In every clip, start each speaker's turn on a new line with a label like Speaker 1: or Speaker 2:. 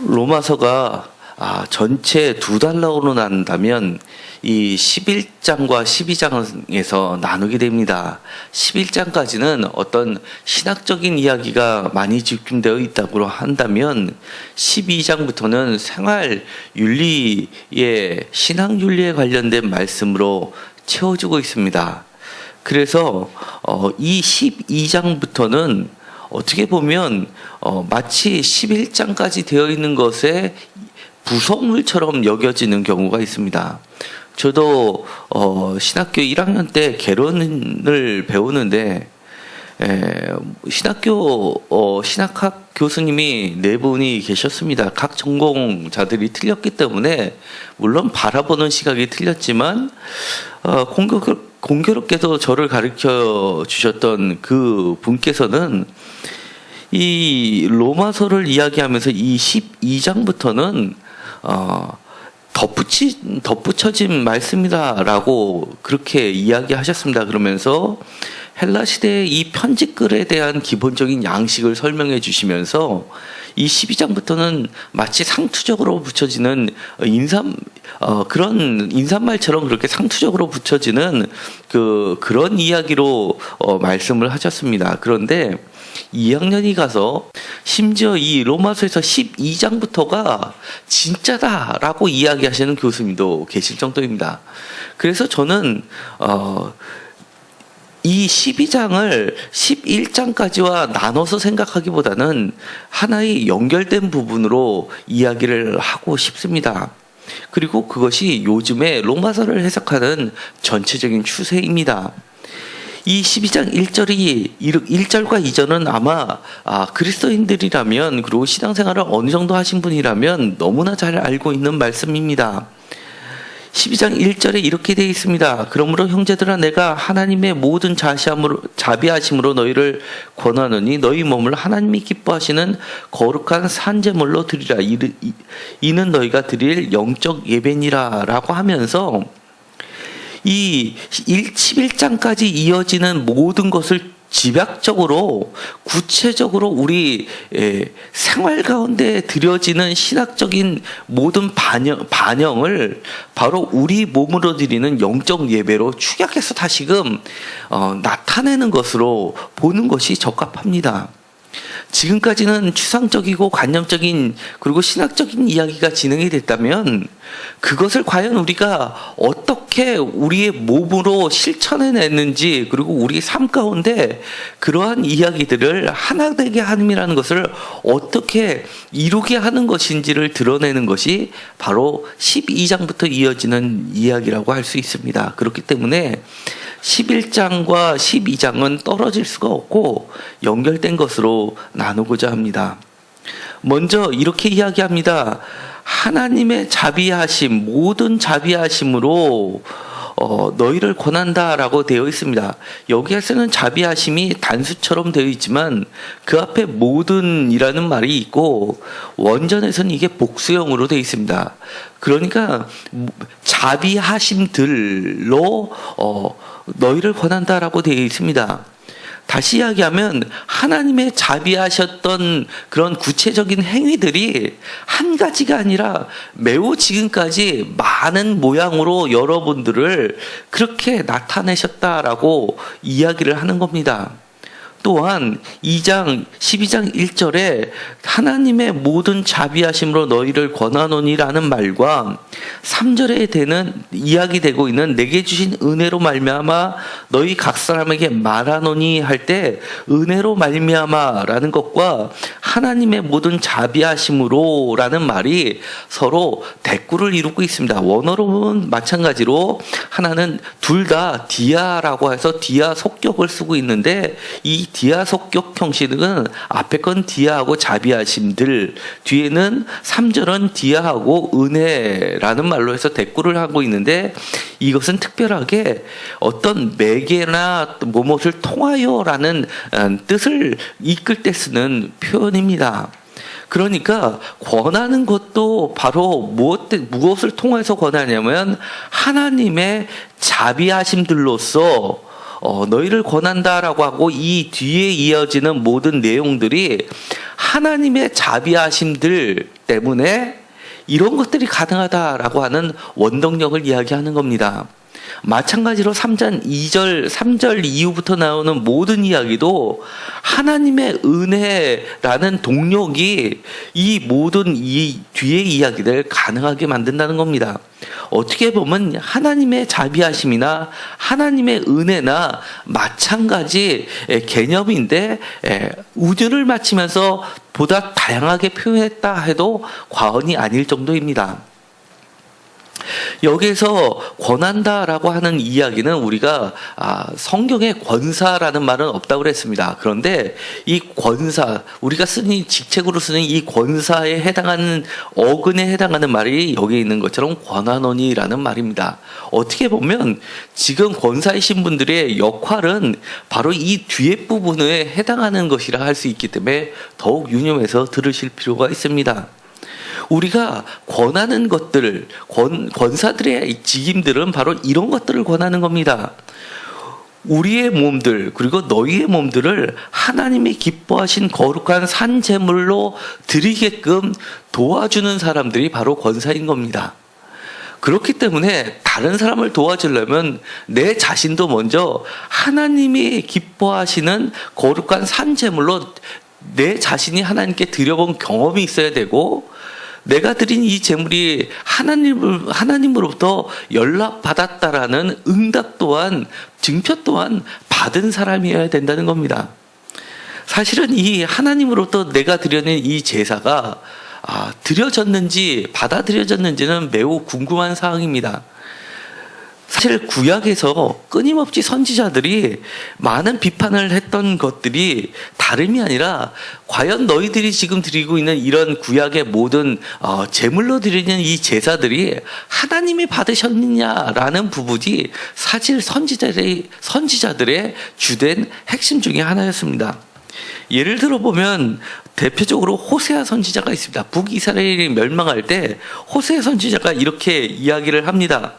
Speaker 1: 로마서가 전체 두 단락으로 나눈다면 이 11장과 12장에서 나누게 됩니다. 11장까지는 어떤 신학적인 이야기가 많이 집중되어 있다고 한다면 12장부터는 생활 윤리의 신학 윤리에 관련된 말씀으로 채워지고 있습니다. 그래서 이 12장부터는 어떻게 보면 마치 11장까지 되어 있는 것에 부속물처럼 여겨지는 경우가 있습니다. 저도 신학교 1학년 때 개론을 배우는데 신학학 교수님이 네 분이 계셨습니다. 각 전공자들이 틀렸기 때문에 물론 바라보는 시각이 틀렸지만 공교롭게도 저를 가르쳐 주셨던 그 분께서는 이 로마서를 이야기하면서 이 12장부터는 덧붙여진 말씀이다라고 그렇게 이야기하셨습니다. 그러면서 헬라 시대의 이 편집글에 대한 기본적인 양식을 설명해 주시면서 이 12장부터는 마치 상투적으로 붙여지는 그런 인사말처럼 그렇게 상투적으로 붙여지는 그런 이야기로 말씀을 하셨습니다. 그런데 2학년이 가서 심지어 이 로마서에서 12장부터가 진짜다라고 이야기하시는 교수님도 계실 정도입니다. 그래서 저는 이 12장을 11장까지와 나눠서 생각하기보다는 하나의 연결된 부분으로 이야기를 하고 싶습니다. 그리고 그것이 요즘의 로마서를 해석하는 전체적인 추세입니다. 이 12장 1절과 2절은 아마 그리스도인들이라면 그리고 신앙생활을 어느 정도 하신 분이라면 너무나 잘 알고 있는 말씀입니다. 12장 1절에 이렇게 되어 있습니다. 그러므로 형제들아 내가 하나님의 모든 자비하심으로 너희를 권하노니 너희 몸을 하나님이 기뻐하시는 거룩한 산제물로 드리라. 이는 너희가 드릴 영적 예배니라 라고 하면서 이 11장까지 이어지는 모든 것을 집약적으로 구체적으로 우리 생활 가운데 드려지는 신학적인 모든 반영을 바로 우리 몸으로 드리는 영적 예배로 축약해서 다시금 나타내는 것으로 보는 것이 적합합니다. 지금까지는 추상적이고 관념적인 그리고 신학적인 이야기가 진행이 됐다면 그것을 과연 우리가 어떻게 우리의 몸으로 실천해냈는지 그리고 우리 삶 가운데 그러한 이야기들을 하나 되게 함이라는 것을 어떻게 이루게 하는 것인지를 드러내는 것이 바로 12장부터 이어지는 이야기라고 할 수 있습니다. 그렇기 때문에 11장과 12장은 떨어질 수가 없고 연결된 것으로 나누고자 합니다. 먼저 이렇게 이야기합니다. 하나님의 자비하심, 모든 자비하심으로 너희를 권한다라고 되어 있습니다. 여기에서는 자비하심이 단수처럼 되어 있지만 그 앞에 모든이라는 말이 있고 원전에서는 이게 복수형으로 되어 있습니다. 그러니까 자비하심들로 너희를 권한다라고 되어 있습니다. 다시 이야기하면 하나님의 자비하셨던 그런 구체적인 행위들이 한 가지가 아니라 매우 지금까지 많은 모양으로 여러분들을 그렇게 나타내셨다라고 이야기를 하는 겁니다. 또한 12장 1절에 하나님의 모든 자비하심으로 너희를 권하노니라는 말과 3절에 이야기되고 있는 내게 주신 은혜로 말미암아 너희 각 사람에게 말하노니 할 때 은혜로 말미암아라는 것과 하나님의 모든 자비하심으로라는 말이 서로 대꾸를 이루고 있습니다. 원어로는 마찬가지로 하나는 둘 다 디아라고 해서 디아 속격을 쓰고 있는데 이 디아 속격 형식은 앞에 건 디아하고 자비하심들, 뒤에는 3절은 디아하고 은혜라는 말로 해서 대꾸를 하고 있는데 이것은 특별하게 어떤 매개나 무엇을 통하여라는 뜻을 이끌 때 쓰는 표현입니다. 그러니까 권하는 것도 바로 무엇을 통해서 권하냐면 하나님의 자비하심들로서 너희를 권한다라고 하고 이 뒤에 이어지는 모든 내용들이 하나님의 자비하심들 때문에 이런 것들이 가능하다라고 하는 원동력을 이야기하는 겁니다. 마찬가지로 3절 이후부터 나오는 모든 이야기도 하나님의 은혜라는 동력이 이 모든 이 뒤의 이야기를 가능하게 만든다는 겁니다. 어떻게 보면 하나님의 자비하심이나 하나님의 은혜나 마찬가지 개념인데 우주를 맞추면서 보다 다양하게 표현했다 해도 과언이 아닐 정도입니다. 여기에서 권한다라고 하는 이야기는 우리가 성경에 권사라는 말은 없다고 그랬습니다. 그런데 이 권사, 우리가 쓰는 직책으로 쓰는 이 권사에 해당하는 어근에 해당하는 말이 여기 있는 것처럼 권한원이라는 말입니다. 어떻게 보면 지금 권사이신 분들의 역할은 바로 이 뒤에 부분에 해당하는 것이라 할 수 있기 때문에 더욱 유념해서 들으실 필요가 있습니다. 우리가 권하는 것들을, 권사들의 직임들은 바로 이런 것들을 권하는 겁니다. 우리의 몸들, 그리고 너희의 몸들을 하나님이 기뻐하신 거룩한 산제물로 드리게끔 도와주는 사람들이 바로 권사인 겁니다. 그렇기 때문에 다른 사람을 도와주려면 내 자신도 먼저 하나님이 기뻐하시는 거룩한 산제물로 내 자신이 하나님께 드려본 경험이 있어야 되고, 내가 드린 이 제물이 하나님으로부터 연락받았다라는 응답 또한, 증표 또한 받은 사람이어야 된다는 겁니다. 사실은 이 하나님으로부터 내가 드려낸 이 제사가 드려졌는지 받아들여졌는지는 매우 궁금한 사항입니다. 사실 구약에서 끊임없이 선지자들이 많은 비판을 했던 것들이 다름이 아니라 과연 너희들이 지금 드리고 있는 이런 구약의 모든 제물로 드리는 이 제사들이 하나님이 받으셨느냐라는 부분이 사실 선지자들의 주된 핵심 중에 하나였습니다. 예를 들어 보면 대표적으로 호세아 선지자가 있습니다. 북이스라엘이 멸망할 때 호세아 선지자가 이렇게 이야기를 합니다.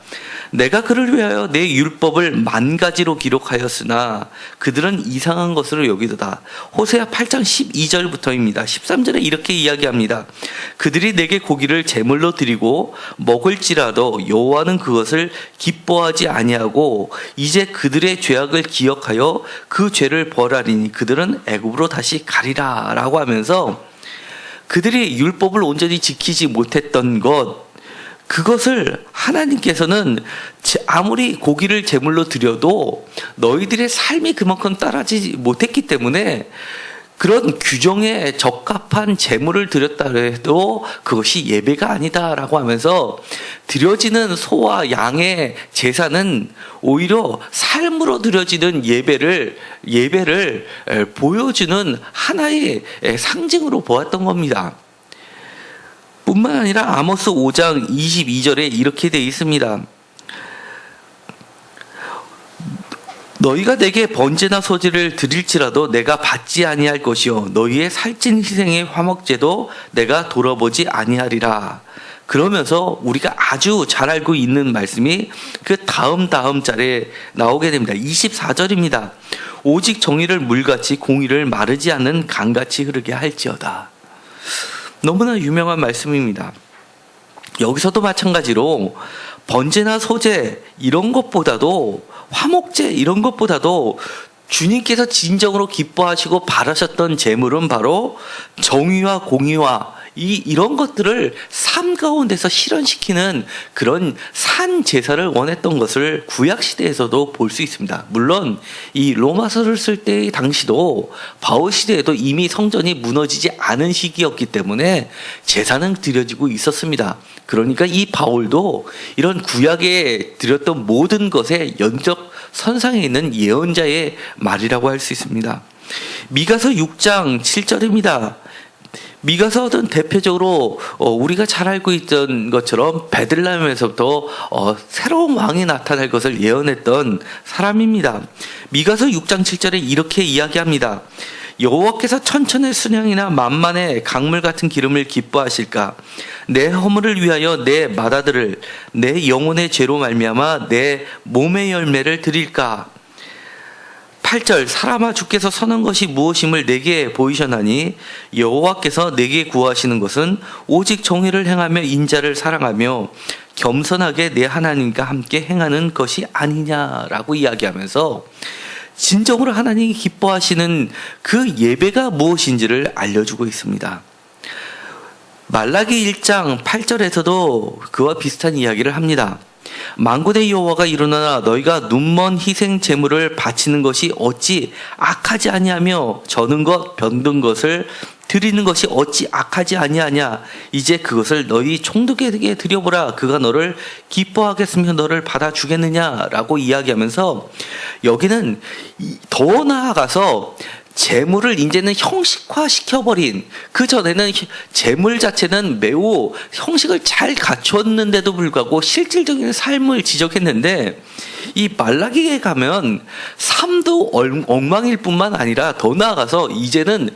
Speaker 1: 내가 그를 위하여 내 율법을 10,000가지로 기록하였으나 그들은 이상한 것으로 여기도다. 호세아 8장 12절부터입니다. 13절에 이렇게 이야기합니다. 그들이 내게 고기를 제물로 드리고 먹을지라도 여호와는 그것을 기뻐하지 아니하고 이제 그들의 죄악을 기억하여 그 죄를 벌하리니 그들은 애굽으로 다시 가리라 라고 하면서 그들이 율법을 온전히 지키지 못했던 것, 그것을 하나님께서는 아무리 고기를 제물로 드려도 너희들의 삶이 그만큼 따라지 못했기 때문에 그런 규정에 적합한 제물을 드렸다 해도 그것이 예배가 아니다라고 하면서 드려지는 소와 양의 제사는 오히려 삶으로 드려지는 예배를 보여주는 하나의 상징으로 보았던 겁니다. 뿐만 아니라 아모스 5장 22절에 이렇게 되어 있습니다. 너희가 내게 번제나 소제를 드릴지라도 내가 받지 아니할 것이요 너희의 살찐 희생의 화목제도 내가 돌아보지 아니하리라. 그러면서 우리가 아주 잘 알고 있는 말씀이 그 다음 절에 나오게 됩니다. 24절입니다. 오직 정의를 물같이 공의를 마르지 않는 강같이 흐르게 할지어다. 너무나 유명한 말씀입니다. 여기서도 마찬가지로 번제나 소제 이런 것보다도 화목제 이런 것보다도 주님께서 진정으로 기뻐하시고 바라셨던 제물은 바로 정의와 공의와 이런 것들을 삶 가운데서 실현시키는 그런 산 제사를 원했던 것을 구약 시대에서도 볼 수 있습니다. 물론 이 로마서를 쓸 때 당시도 바울 시대에도 이미 성전이 무너지지 않은 시기였기 때문에 제사는 드려지고 있었습니다. 그러니까 이 바울도 이런 구약에 드렸던 모든 것의 연적 선상에 있는 예언자의 말이라고 할 수 있습니다. 미가서 6장 7절입니다. 미가서는 대표적으로 우리가 잘 알고 있던 것처럼 베들레헴에서부터 새로운 왕이 나타날 것을 예언했던 사람입니다. 미가서 6장 7절에 이렇게 이야기합니다. 여호와께서 천천의 순양이나 만만의 강물 같은 기름을 기뻐하실까? 내 허물을 위하여 내 맏아들을 내 영혼의 죄로 말미암아 내 몸의 열매를 드릴까? 8절 사람아 주께서 선한 것이 무엇임을 내게 보이셨나니 여호와께서 내게 구하시는 것은 오직 정의를 행하며 인자를 사랑하며 겸손하게 내 하나님과 함께 행하는 것이 아니냐라고 이야기하면서 진정으로 하나님이 기뻐하시는 그 예배가 무엇인지를 알려주고 있습니다. 말라기 1장 8절에서도 그와 비슷한 이야기를 합니다. 만군의 여호와가 이르노나 너희가 눈먼 희생 제물을 바치는 것이 어찌 악하지 아니하며 저는 것 병든 것을 드리는 것이 어찌 악하지 아니하냐. 이제 그것을 너희 총독에게 드려보라. 그가 너를 기뻐하겠으며 너를 받아주겠느냐라고 이야기하면서 여기는 더 나아가서 재물을 이제는 형식화시켜버린, 그 전에는 재물 자체는 매우 형식을 잘 갖췄는데도 불구하고 실질적인 삶을 지적했는데, 이 말라기에 가면 삶도 엉망일 뿐만 아니라 더 나아가서 이제는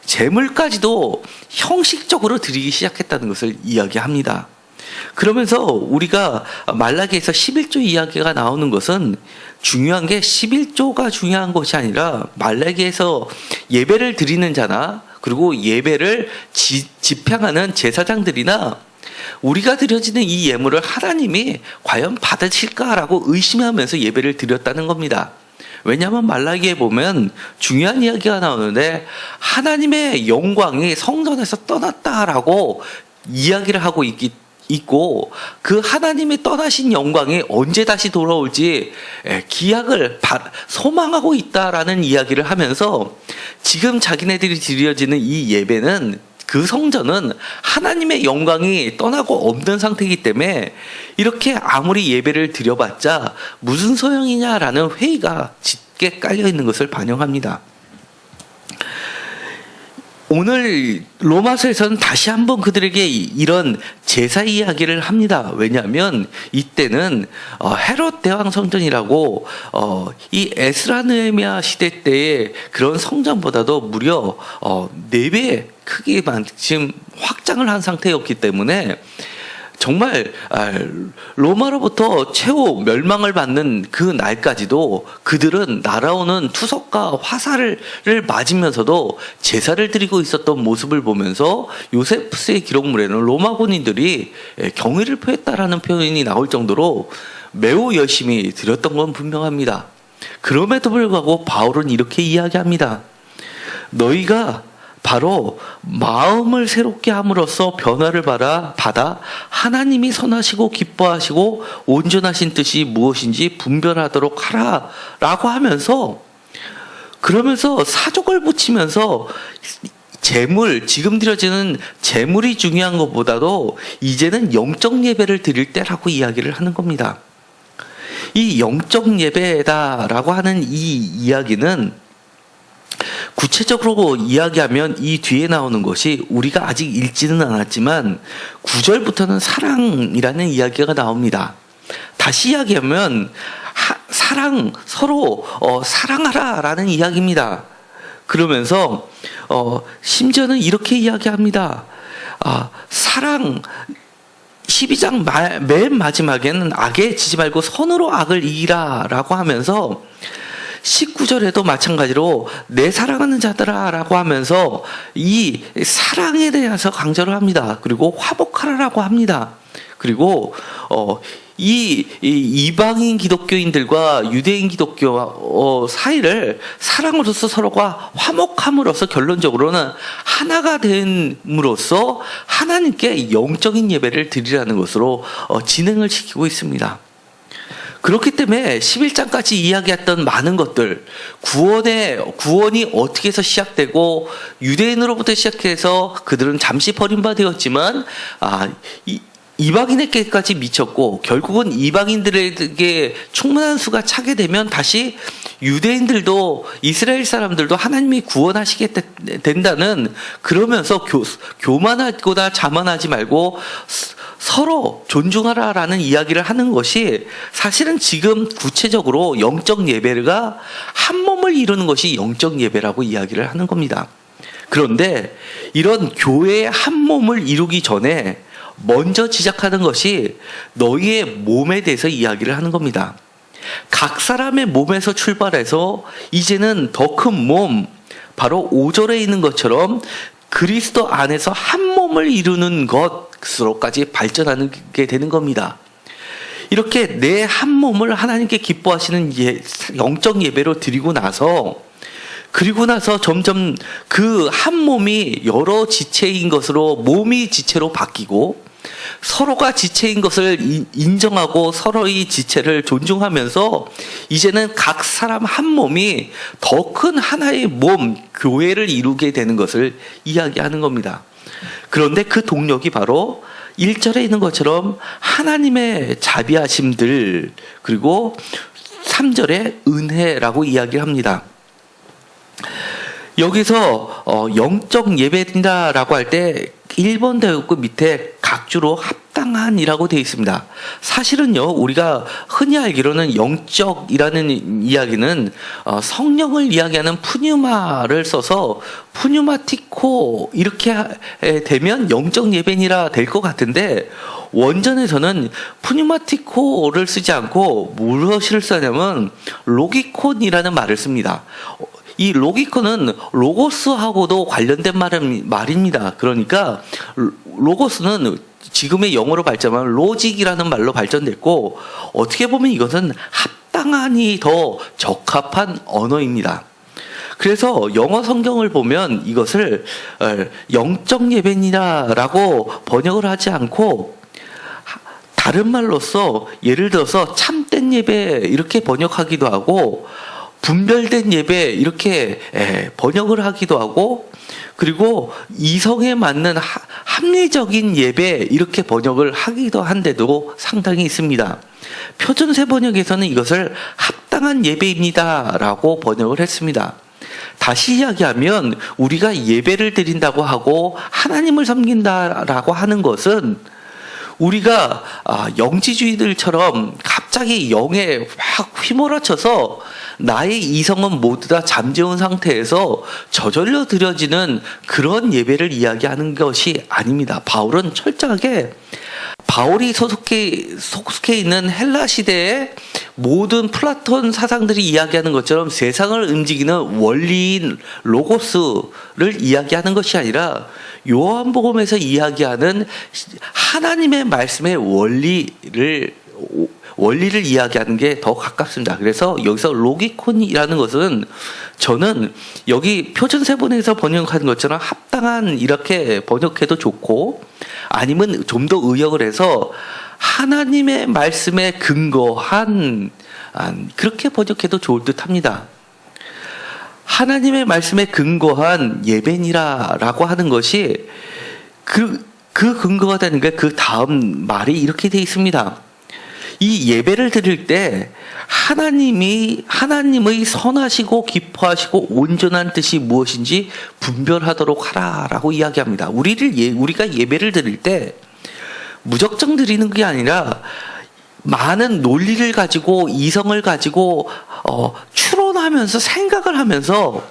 Speaker 1: 재물까지도 형식적으로 드리기 시작했다는 것을 이야기합니다. 그러면서 우리가 말라기에서 11조 이야기가 나오는 것은 중요한 게 11조가 중요한 것이 아니라 말라기에서 예배를 드리는 자나 그리고 예배를 집행하는 제사장들이나 우리가 드려지는 이 예물을 하나님이 과연 받으실까라고 의심하면서 예배를 드렸다는 겁니다. 왜냐하면 말라기에 보면 중요한 이야기가 나오는데 하나님의 영광이 성전에서 떠났다라고 이야기를 하고 있고 그 하나님이 떠나신 영광이 언제 다시 돌아올지 기약을 소망하고 있다라는 이야기를 하면서 지금 자기네들이 드려지는 이 예배는 그 성전은 하나님의 영광이 떠나고 없는 상태이기 때문에 이렇게 아무리 예배를 드려봤자 무슨 소용이냐라는 회의가 짙게 깔려 있는 것을 반영합니다. 오늘 로마서에서는 다시 한번 그들에게 이런 제사 이야기를 합니다. 왜냐하면 이때는 헤롯 대왕 성전이라고 이 에스라 느헤미야 시대 때의 그런 성전보다도 무려 4배 크기만 지금 확장을 한 상태였기 때문에 정말 로마로부터 최후 멸망을 받는 그 날까지도 그들은 날아오는 투석과 화살을 맞으면서도 제사를 드리고 있었던 모습을 보면서 요세푸스의 기록물에는 로마 군인들이 경의를 표했다라는 표현이 나올 정도로 매우 열심히 드렸던 건 분명합니다. 그럼에도 불구하고 바울은 이렇게 이야기합니다. 너희가 바로 마음을 새롭게 함으로써 변화를 받아 하나님이 선하시고 기뻐하시고 온전하신 뜻이 무엇인지 분별하도록 하라 라고 하면서, 그러면서 사족을 붙이면서 지금 드려지는 재물이 중요한 것보다도 이제는 영적 예배를 드릴 때라고 이야기를 하는 겁니다. 이 영적 예배다라고 하는 이 이야기는 구체적으로 이야기하면 이 뒤에 나오는 것이 우리가 아직 읽지는 않았지만 9절부터는 사랑이라는 이야기가 나옵니다. 다시 이야기하면 서로 사랑하라라는 이야기입니다. 그러면서 심지어는 이렇게 이야기합니다. 사랑 12장 맨 마지막에는 악에 지지 말고 선으로 악을 이기라 라고 하면서 19절에도 마찬가지로 내 사랑하는 자들아 라고 하면서 이 사랑에 대해서 강조를 합니다. 그리고 화목하라라고 합니다. 그리고 이 이방인 기독교인들과 유대인 기독교 사이를 사랑으로서 서로가 화목함으로써 결론적으로는 하나가 됨으로써 하나님께 영적인 예배를 드리라는 것으로 진행을 시키고 있습니다. 그렇기 때문에 11장까지 이야기했던 많은 것들, 구원이 어떻게 해서 시작되고 유대인으로부터 시작해서 그들은 잠시 버림받았지만 이방인에게까지 미쳤고 결국은 이방인들에게 충분한 수가 차게 되면 다시 유대인들도 이스라엘 사람들도 하나님이 구원하시게 된다는, 그러면서 교만하거나 자만하지 말고 서로 존중하라라는 이야기를 하는 것이 사실은 지금 구체적으로 영적 예배가 한 몸을 이루는 것이 영적 예배라고 이야기를 하는 겁니다. 그런데 이런 교회의 한 몸을 이루기 전에 먼저 지적하는 것이 너희의 몸에 대해서 이야기를 하는 겁니다. 각 사람의 몸에서 출발해서 이제는 더 큰 몸, 바로 5절에 있는 것처럼 그리스도 안에서 한 몸을 이루는 것으로까지 발전하게 되는 겁니다. 이렇게 내 한 몸을 하나님께 기뻐하시는 영적 예배로 드리고 나서, 그리고 나서 점점 그 한 몸이 여러 지체인 것으로 몸이 지체로 바뀌고, 서로가 지체인 것을 인정하고 서로의 지체를 존중하면서 이제는 각 사람 한 몸이 더 큰 하나의 몸, 교회를 이루게 되는 것을 이야기하는 겁니다. 그런데 그 동력이 바로 1절에 있는 것처럼 하나님의 자비하심들, 그리고 3절에 은혜라고 이야기를 합니다. 여기서 영적 예배드린다라고 할 때 1번 대역구 밑에 각주로 합당한이라고 되어 있습니다. 사실은요, 우리가 흔히 알기로는 영적이라는 이야기는 성령을 이야기하는 푸뉴마를 써서 푸뉴마티코 이렇게 되면 영적 예배니라 될 것 같은데, 원전에서는 푸뉴마티코를 쓰지 않고 무엇을 쓰냐면 로기콘이라는 말을 씁니다. 이 로기콘은 로고스하고도 관련된 말입니다. 그러니까 로고스는 지금의 영어로 발전한 로직이라는 말로 발전됐고, 어떻게 보면 이것은 합당한이 더 적합한 언어입니다. 그래서 영어 성경을 보면 이것을 영적 예배니라라고 번역을 하지 않고 다른 말로써, 예를 들어서 참된 예배 이렇게 번역하기도 하고, 분별된 예배 이렇게 번역을 하기도 하고, 그리고 이성에 맞는 합리적인 예배 이렇게 번역을 하기도 한데도 상당히 있습니다. 표준세 번역에서는 이것을 합당한 예배입니다 라고 번역을 했습니다. 다시 이야기하면 우리가 예배를 드린다고 하고 하나님을 섬긴다라고 하는 것은, 우리가 영지주의들처럼 갑자기 영에 확 휘몰아쳐서 나의 이성은 모두 다 잠재운 상태에서 저절로 드려지는 그런 예배를 이야기하는 것이 아닙니다. 바울은 철저하게 바울이 속해 있는 헬라 시대의 모든 플라톤 사상들이 이야기하는 것처럼 세상을 움직이는 원리인 로고스를 이야기하는 것이 아니라 요한복음에서 이야기하는 하나님의 말씀의 원리를 이야기하는 게 더 가깝습니다. 그래서 여기서 로기콘이라는 것은 저는 여기 표준세번역에서 번역하는 것처럼 합당한 이렇게 번역해도 좋고, 아니면 좀 더 의역을 해서 하나님의 말씀에 근거한, 그렇게 번역해도 좋을 듯 합니다. 하나님의 말씀에 근거한 예배니라라고 하는 것이 그 근거가 되는 게 그 다음 말이 이렇게 되어 있습니다. 이 예배를 드릴 때 하나님의 선하시고 기뻐하시고 온전한 뜻이 무엇인지 분별하도록 하라라고 이야기합니다. 우리가 예배를 드릴 때 무작정 드리는 게 아니라 많은 논리를 가지고 이성을 가지고 추론하면서 생각을 하면서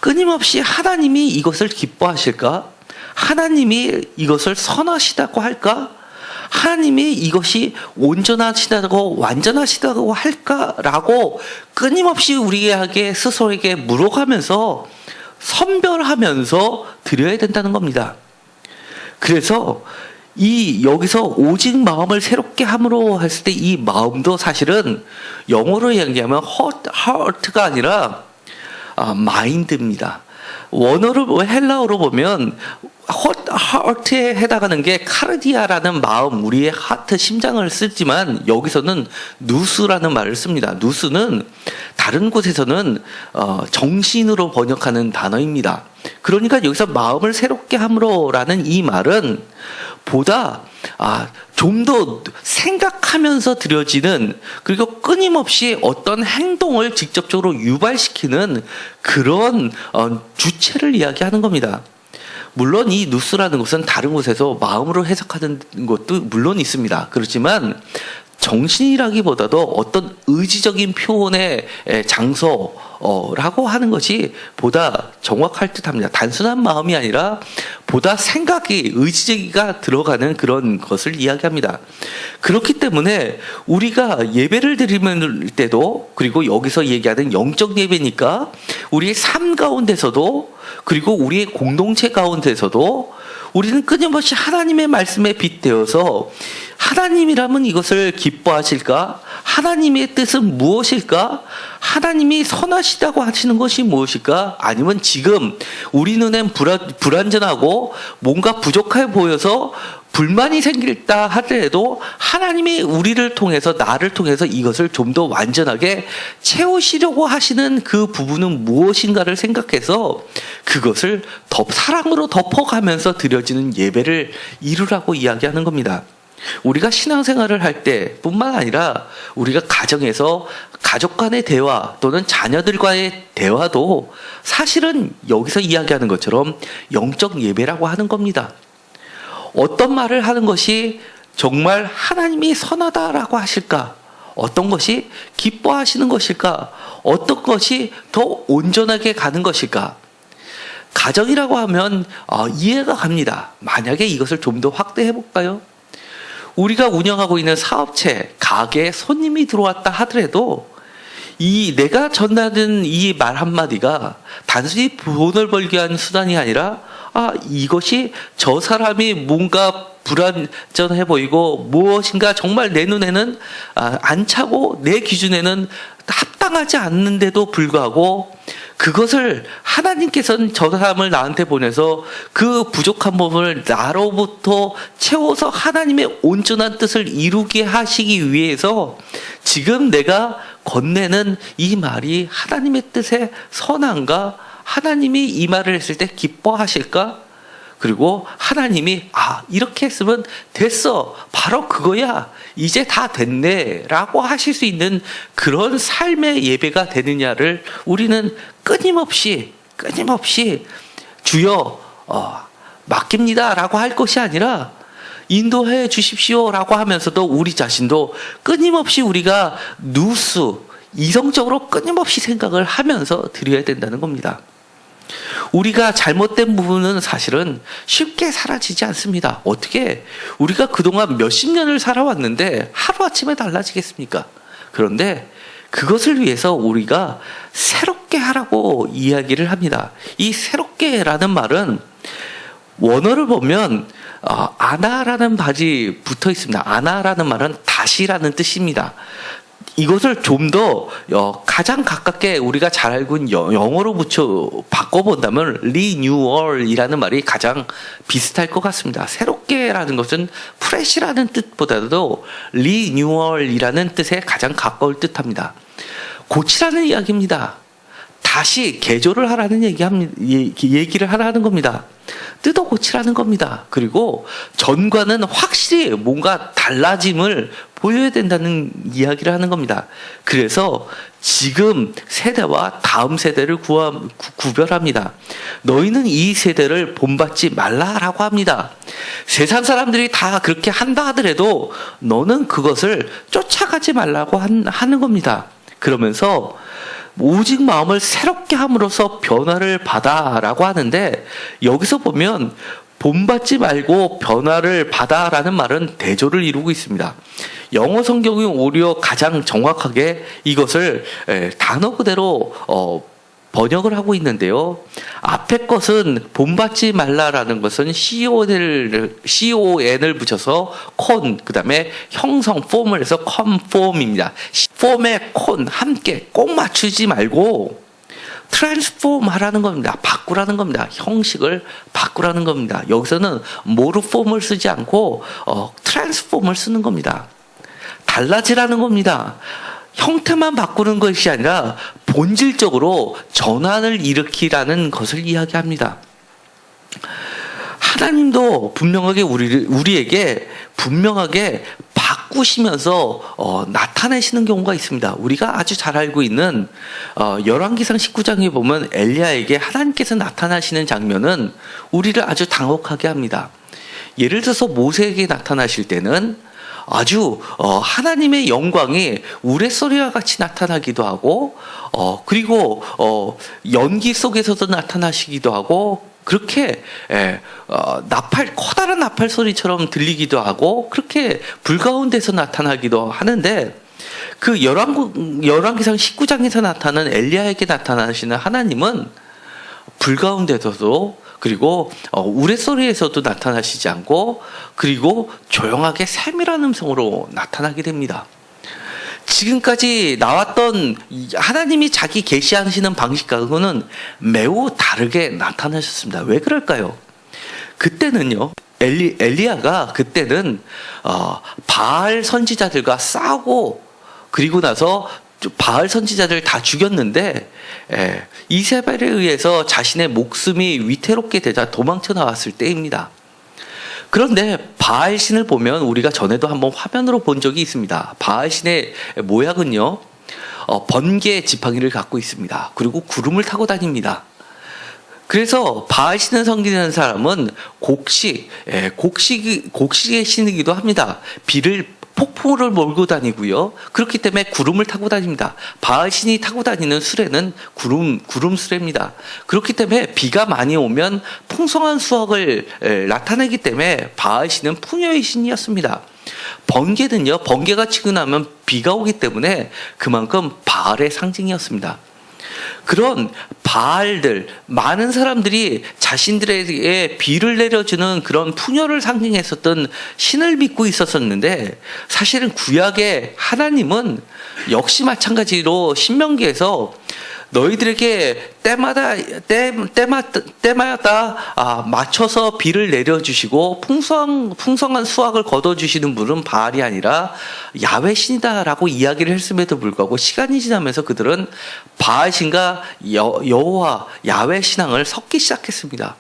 Speaker 1: 끊임없이 하나님이 이것을 기뻐하실까? 하나님이 이것을 선하시다고 할까? 하나님이 이것이 온전하시다고 완전하시다고 할까라고 끊임없이 우리에게 스스로에게 물어가면서 선별하면서 드려야 된다는 겁니다. 그래서 여기서 오직 마음을 새롭게 함으로 했을 때 이 마음도 사실은 영어로 얘기하면 heart가 아니라 mind입니다. 헬라어로 보면 heart에 해당하는 게 카르디아라는 마음, 우리의 하트, 심장을 쓰지만 여기서는 누스라는 말을 씁니다. 누스는 다른 곳에서는 정신으로 번역하는 단어입니다. 그러니까 여기서 마음을 새롭게 함으로라는 이 말은 보다 좀 더 생각하면서 드려지는, 그리고 끊임없이 어떤 행동을 직접적으로 유발시키는 그런 주체를 이야기하는 겁니다. 물론 이 누스라는 것은 다른 곳에서 마음으로 해석하는 것도 물론 있습니다. 그렇지만 정신이라기보다도 어떤 의지적인 표현의 장소, 라고 하는 것이 보다 정확할 듯합니다. 단순한 마음이 아니라 보다 생각이 의지가 들어가는 그런 것을 이야기합니다. 그렇기 때문에 우리가 예배를 드리는 때도, 그리고 여기서 얘기하는 영적 예배니까 우리의 삶 가운데서도, 그리고 우리의 공동체 가운데서도 우리는 끊임없이 하나님의 말씀에 빗대어서 하나님이라면 이것을 기뻐하실까? 하나님의 뜻은 무엇일까? 하나님이 선하시다고 하시는 것이 무엇일까? 아니면 지금 우리 눈엔 불완전하고 뭔가 부족해 보여서 불만이 생길다 하더라도 하나님이 우리를 통해서, 나를 통해서 이것을 좀 더 완전하게 채우시려고 하시는 그 부분은 무엇인가를 생각해서 그것을 사랑으로 덮어가면서 드려지는 예배를 이루라고 이야기하는 겁니다. 우리가 신앙생활을 할 때뿐만 아니라 우리가 가정에서 가족 간의 대화 또는 자녀들과의 대화도 사실은 여기서 이야기하는 것처럼 영적 예배라고 하는 겁니다. 어떤 말을 하는 것이 정말 하나님이 선하다라고 하실까? 어떤 것이 기뻐하시는 것일까? 어떤 것이 더 온전하게 가는 것일까? 가정이라고 하면 이해가 갑니다. 만약에 이것을 좀 더 확대해 볼까요? 우리가 운영하고 있는 사업체, 가게에 손님이 들어왔다 하더라도 내가 전하는 이 말 한마디가 단순히 돈을 벌기 위한 수단이 아니라 이것이 저 사람이 뭔가 불완전해 보이고 무엇인가 정말 내 눈에는 안 차고 내 기준에는 합당하지 않는데도 불구하고 그것을 하나님께서는 저 사람을 나한테 보내서 그 부족한 부분을 나로부터 채워서 하나님의 온전한 뜻을 이루게 하시기 위해서 지금 내가 건네는 이 말이 하나님의 뜻의 선한가? 하나님이 이 말을 했을 때 기뻐하실까? 그리고 하나님이 이렇게 했으면 됐어, 바로 그거야, 이제 다 됐네 라고 하실 수 있는 그런 삶의 예배가 되느냐를 우리는 끊임없이 주여 맡깁니다 라고 할 것이 아니라 인도해 주십시오 라고 하면서도 우리 자신도 끊임없이 우리가 이성적으로 끊임없이 생각을 하면서 드려야 된다는 겁니다. 우리가 잘못된 부분은 사실은 쉽게 사라지지 않습니다. 어떻게 우리가 그동안 몇십 년을 살아왔는데 하루아침에 달라지겠습니까? 그런데 그것을 위해서 우리가 새롭게 하라고 이야기를 합니다. 이 새롭게라는 말은 원어를 보면 아나라는 바지 붙어 있습니다. 아나라는 말은 다시라는 뜻입니다. 이것을 좀 더 가장 가깝게 우리가 잘 알고 있는 영어로 바꿔본다면 renewal이라는 말이 가장 비슷할 것 같습니다. 새롭게라는 것은 fresh라는 뜻보다도 renewal이라는 뜻에 가장 가까울 듯합니다. 고치라는 이야기입니다. 다시 개조를 하라는 얘기를 하라는 겁니다. 뜯어 고치라는 겁니다. 그리고 전과는 확실히 뭔가 달라짐을 보여야 된다는 이야기를 하는 겁니다. 그래서 지금 세대와 다음 세대를 구별합니다. 너희는 이 세대를 본받지 말라라고 합니다. 세상 사람들이 다 그렇게 한다 하더라도 너는 그것을 쫓아가지 말라고 하는 겁니다. 그러면서 오직 마음을 새롭게 함으로써 변화를 받아라고 하는데, 여기서 보면 본받지 말고 변화를 받아라는 말은 대조를 이루고 있습니다. 영어 성경이 오히려 가장 정확하게 이것을 단어 그대로 번역을 하고 있는데요. 앞에 것은 본받지 말라라는 것은 CON을 붙여서 그 다음에 형성, 폼을 해서 conform입니다. 폼에 함께 꼭 맞추지 말고 트랜스폼 하라는 겁니다. 바꾸라는 겁니다. 형식을 바꾸라는 겁니다. 여기서는 모르폼을 쓰지 않고 트랜스폼을 쓰는 겁니다. 달라지라는 겁니다. 형태만 바꾸는 것이 아니라 본질적으로 전환을 일으키라는 것을 이야기합니다. 하나님도 분명하게 우리에게 분명하게 바꾸시면서 나타내시는 경우가 있습니다. 우리가 아주 잘 알고 있는 열왕기상 19장에 보면 엘리야에게 하나님께서 나타나시는 장면은 우리를 아주 당혹하게 합니다. 예를 들어서 모세에게 나타나실 때는 아주 하나님의 영광이 우레소리와 같이 나타나기도 하고 그리고 연기 속에서도 나타나시기도 하고 그렇게 커다란 나팔 소리처럼 들리기도 하고 그렇게 불 가운데서 나타나기도 하는데 그 열왕기상 19장에서 나타나는 엘리야에게 나타나시는 하나님은 불 가운데서도 그리고 우레소리에서도 나타나시지 않고 그리고 조용하게 세밀한 음성으로 나타나게 됩니다. 지금까지 나왔던 하나님이 자기 계시하시는 방식과는 매우 다르게 나타나셨습니다. 왜 그럴까요? 그때는요, 엘리야가 그때는 바알 선지자들과 싸우고 그리고 나서 바알 선지자들 다 죽였는데 이세벨에 의해서 자신의 목숨이 위태롭게 되자 도망쳐 나왔을 때입니다. 그런데 바알 신을 보면 우리가 전에도 한번 화면으로 본 적이 있습니다. 바알 신의 모양은요, 번개 지팡이를 갖고 있습니다. 그리고 구름을 타고 다닙니다. 그래서 바알 신을 섬기는 사람은 곡식의 신이기도 합니다. 폭풍을 몰고 다니고요. 그렇기 때문에 구름을 타고 다닙니다. 바알 신이 타고 다니는 수레는 구름 수레입니다. 그렇기 때문에 비가 많이 오면 풍성한 수확을 나타내기 때문에 바알 신은 풍요의 신이었습니다. 번개는요, 번개가 치고 나면 비가 오기 때문에 그만큼 바알의 상징이었습니다. 그런 바알들, 많은 사람들이 자신들에게 비를 내려주는 그런 풍요를 상징했었던 신을 믿고 있었었는데 사실은 구약의 하나님은 역시 마찬가지로 신명기에서 너희들에게 때마다 맞춰서 비를 내려주시고 풍성한 수확을 거둬주시는 분은 바알이 아니라 야훼 신이다라고 이야기를 했음에도 불구하고 시간이 지나면서 그들은 바알 신과 여호와 야훼 신앙을 섞기 시작했습니다.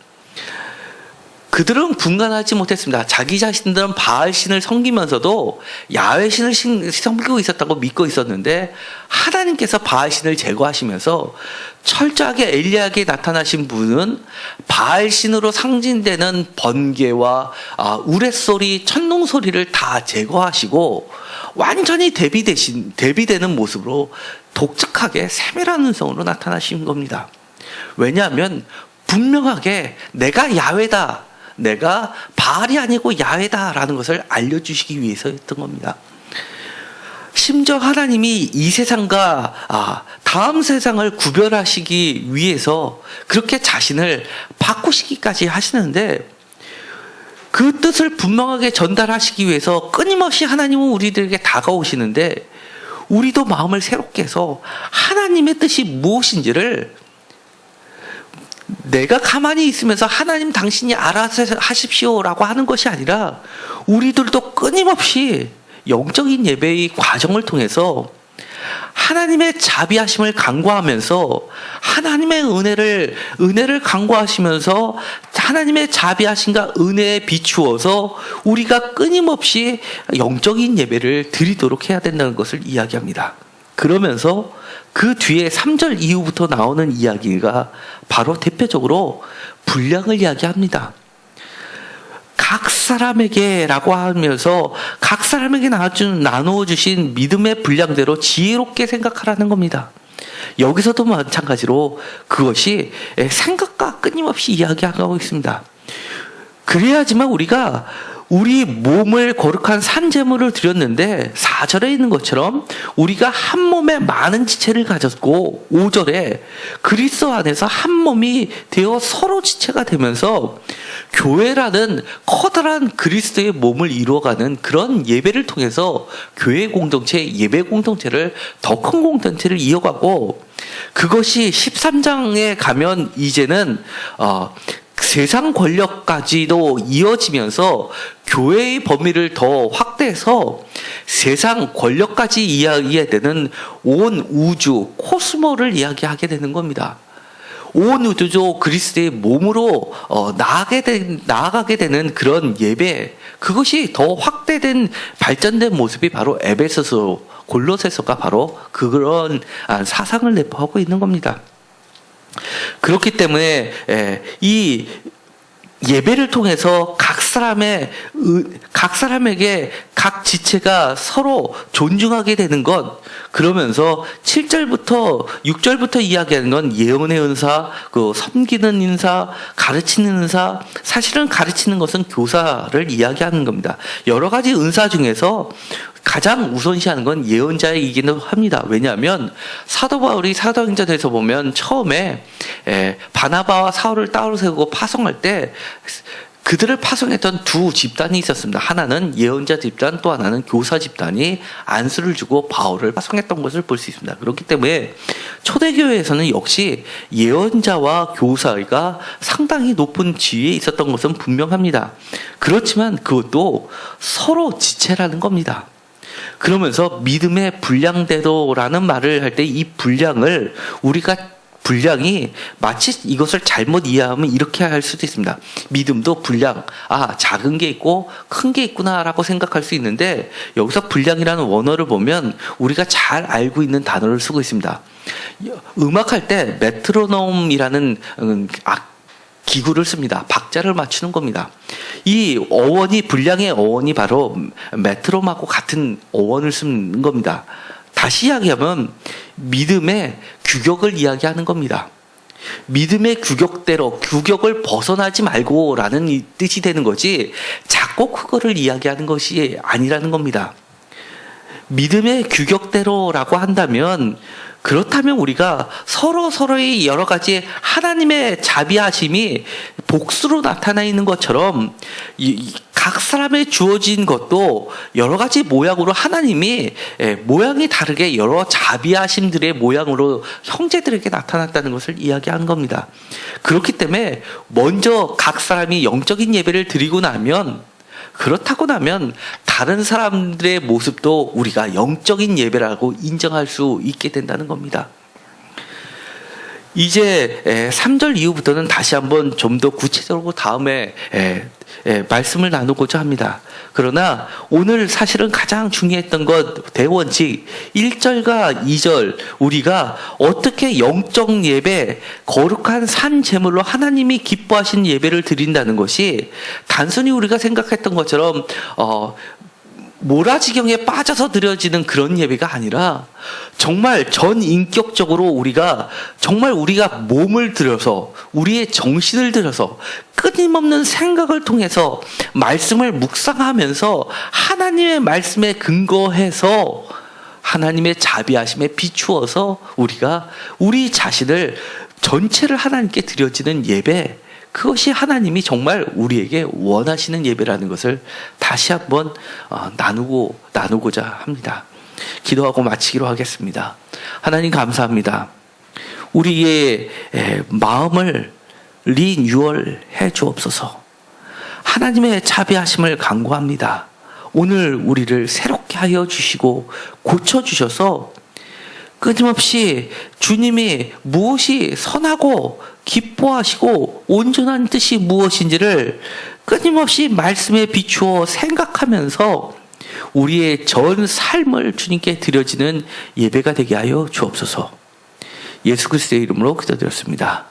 Speaker 1: 그들은 분간하지 못했습니다. 자기 자신들은 바알 신을 섬기면서도 야훼 신을 섬기고 있었다고 믿고 있었는데 하나님께서 바알 신을 제거하시면서 철저하게 엘리야에게 나타나신 분은 바알 신으로 상징되는 번개와 우레소리, 천둥소리를 다 제거하시고 완전히 대비되는 모습으로 독특하게 세밀한 음성으로 나타나신 겁니다. 왜냐하면 분명하게 내가 야훼다, 내가 바알이 아니고 야훼다라는 것을 알려주시기 위해서였던 겁니다. 심지어 하나님이 이 세상과 다음 세상을 구별하시기 위해서 그렇게 자신을 바꾸시기까지 하시는데 그 뜻을 분명하게 전달하시기 위해서 끊임없이 하나님은 우리들에게 다가오시는데 우리도 마음을 새롭게 해서 하나님의 뜻이 무엇인지를 내가 가만히 있으면서 하나님 당신이 알아서 하십시오라고 하는 것이 아니라 우리들도 끊임없이 영적인 예배의 과정을 통해서 하나님의 자비하심을 간구하면서 하나님의 은혜를 간구하시면서 하나님의 자비하심과 은혜에 비추어서 우리가 끊임없이 영적인 예배를 드리도록 해야 된다는 것을 이야기합니다. 그러면서 그 뒤에 3절 이후부터 나오는 이야기가 바로 대표적으로 분량을 이야기합니다. 각 사람에게라고 하면서 각 사람에게 나누어 주신 믿음의 분량대로 지혜롭게 생각하라는 겁니다. 여기서도 마찬가지로 그것이 생각과 끊임없이 이야기하고 있습니다. 그래야지만 우리가 우리 몸을 거룩한 산제물을 드렸는데 4절에 있는 것처럼 우리가 한 몸에 많은 지체를 가졌고 5절에 그리스도 안에서 한 몸이 되어 서로 지체가 되면서 교회라는 커다란 그리스도의 몸을 이루어가는 그런 예배를 통해서 교회 공동체, 예배 공동체를 더 큰 공동체를 이어가고 그것이 13장에 가면 이제는 세상 권력까지도 이어지면서 교회의 범위를 더 확대해서 세상 권력까지 이야기해야 되는 온 우주, 코스모를 이야기하게 되는 겁니다. 온 우주조 그리스도의 몸으로 나아가게 되는 그런 예배, 그것이 더 확대된 발전된 모습이 바로 에베소서, 골로새서가 바로 그런 사상을 내포하고 있는 겁니다. 그렇기 때문에 이 예배를 통해서 각 각 사람에게 각 지체가 서로 존중하게 되는 것, 그러면서 7절부터 6절부터 이야기하는 건 예언의 은사, 그 섬기는 인사, 가르치는 은사, 사실은 가르치는 것은 교사를 이야기하는 겁니다. 여러 가지 은사 중에서 가장 우선시하는 건 예언자이기는 합니다. 왜냐하면 사도 바울이 사도행전에서 보면 처음에 바나바와 사울을 따로 세우고 파송할 때 그들을 파송했던 두 집단이 있었습니다. 하나는 예언자 집단, 또 하나는 교사 집단이 안수를 주고 바울을 파송했던 것을 볼 수 있습니다. 그렇기 때문에 초대교회에서는 역시 예언자와 교사가 상당히 높은 지위에 있었던 것은 분명합니다. 그렇지만 그것도 서로 지체라는 겁니다. 그러면서 믿음의 분량대로라는 말을 할 때 이 분량이 마치 이것을 잘못 이해하면 이렇게 할 수도 있습니다. 믿음도 분량, 작은 게 있고 큰 게 있구나라고 생각할 수 있는데, 여기서 분량이라는 원어를 보면 우리가 잘 알고 있는 단어를 쓰고 있습니다. 음악할 때 메트로놈이라는 기구를 씁니다. 박자를 맞추는 겁니다. 이 어원이, 분량의 어원이 바로 메트로놈하고 같은 어원을 쓰는 겁니다. 다시 이야기하면 믿음의 규격을 이야기하는 겁니다. 믿음의 규격대로, 규격을 벗어나지 말고라는 뜻이 되는 거지, 작고 크고를 이야기하는 것이 아니라는 겁니다. 믿음의 규격대로라고 한다면, 그렇다면 우리가 서로의 여러 가지 하나님의 자비하심이 복수로 나타나 있는 것처럼 각 사람에 주어진 것도 여러 가지 모양으로 하나님이 모양이 다르게 여러 자비하심들의 모양으로 형제들에게 나타났다는 것을 이야기한 겁니다. 그렇기 때문에 먼저 각 사람이 영적인 예배를 드리고 나면, 그렇다고 나면 다른 사람들의 모습도 우리가 영적인 예배라고 인정할 수 있게 된다는 겁니다. 이제 3절 이후부터는 다시 한번 좀 더 구체적으로 다음에 말씀을 나누고자 합니다. 그러나 오늘 사실은 가장 중요했던 것, 대원칙 1절과 2절, 우리가 어떻게 영적 예배, 거룩한 산 제물로 하나님이 기뻐하신 예배를 드린다는 것이 단순히 우리가 생각했던 것처럼 모라지경에 빠져서 드려지는 그런 예배가 아니라, 정말 전인격적으로 우리가 몸을 들여서, 우리의 정신을 들여서 끊임없는 생각을 통해서 말씀을 묵상하면서 하나님의 말씀에 근거해서 하나님의 자비하심에 비추어서 우리가 우리 자신을 전체를 하나님께 드려지는 예배, 그것이 하나님이 정말 우리에게 원하시는 예배라는 것을 다시 한번 나누고자 합니다. 기도하고 마치기로 하겠습니다. 하나님 감사합니다. 우리의 마음을 리뉴얼해 주옵소서. 하나님의 자비하심을 간구합니다. 오늘 우리를 새롭게 하여 주시고 고쳐주셔서 끊임없이 주님이 무엇이 선하고 기뻐하시고 온전한 뜻이 무엇인지를 끊임없이 말씀에 비추어 생각하면서 우리의 전 삶을 주님께 드려지는 예배가 되게 하여 주옵소서. 예수 그리스도의 이름으로 기도드렸습니다.